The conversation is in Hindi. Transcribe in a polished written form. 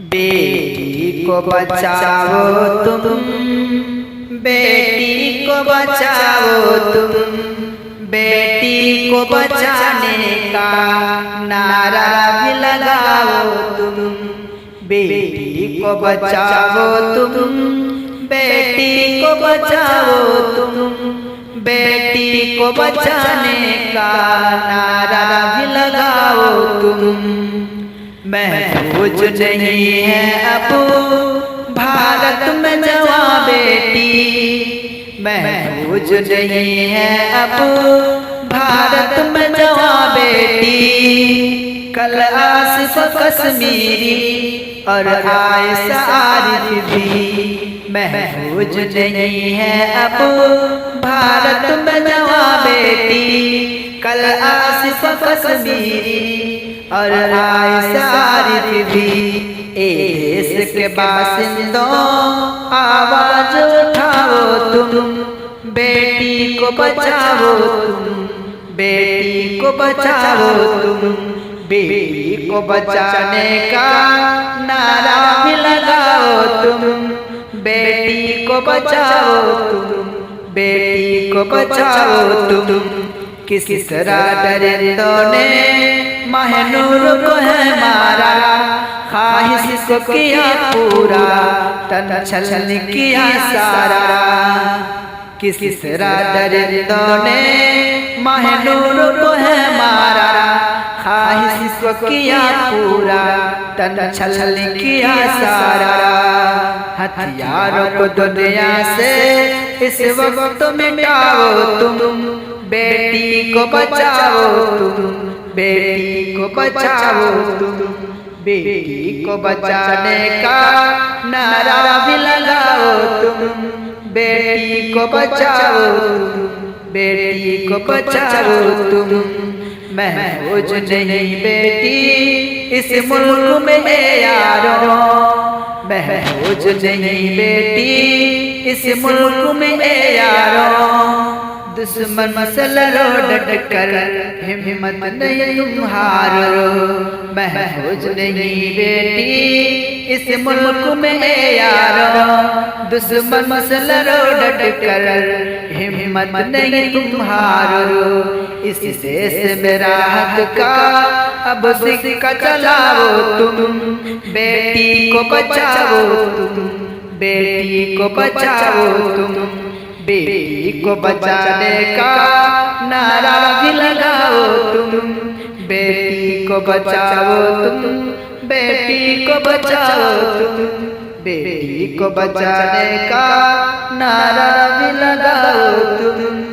बेटी को बचाओ तुम, बेटी को बचाओ तुम, बेटी को बचाने का नारा भी लगाओ तुम। बेटी को बचाओ तुम, बेटी को बचाओ तुम, बेटी को बचाने का नारा भी लगाओ तुम। महफूज नहीं है अब भारत में जवां बेटी, महफूज नहीं है अब भारत में जवां बेटी। कल आसिफ कश्मीरी और आयशा आरिफ भी महफूज नहीं है अब भारत में जवां बेटी। कल आसिफ कश्मीरी और आयशा आरिफ भी देश के बासिंदों आवाज उठाओ तुम, बेटी को बचाओ तुम, बेटी को बचाओ तुम। बेटी को बचाने का नारा भी लगाओ तुम, बेटी को बचाओ तुम, बेटी को बचाओ तुम। किस तरह दरिंदों ने महनूर को है मारा, ख्वाहिश को किया पूरा, तन छलन किया सारा। किस तरह दरिंदों ने महनूर को है मारा, ख्वाहिश को किया पूरा, तन छलन किया सारा। हथियारों को दुनिया से इस वक्त मिटाओ तुम, बेटी को बचाओ तुम, बेटी को बचाओ तुम। बेटी को बचाने का नारा भी लगाओ तुम, बेटी को बचाओ तुम, बेटी को बचाओ तुम। महफूज नहीं बेटी इस मुल्क में यारों, महफूज नहीं बेटी इस मुल्क में यारों। दुश्मन से लड़ो डट कर, हिम्मत नहीं तुम हारो। महफूज नहीं बेटी इस मुल्क में यारो, दुश्मन से लड़ो डट कर, हिम्मत नहीं तुम हारो। इस देश में राहत का अब सिक्का चलाओ तुम, बेटी को बचाओ तुम, बेटी को बचाओ तुम। बेटी को बचाने का नारा भी लगाओ तुम, बेटी को बचाओ तुम, बेटी को बचाओ तुम। बेटी को बचाने का नारा भी लगाओ तुम।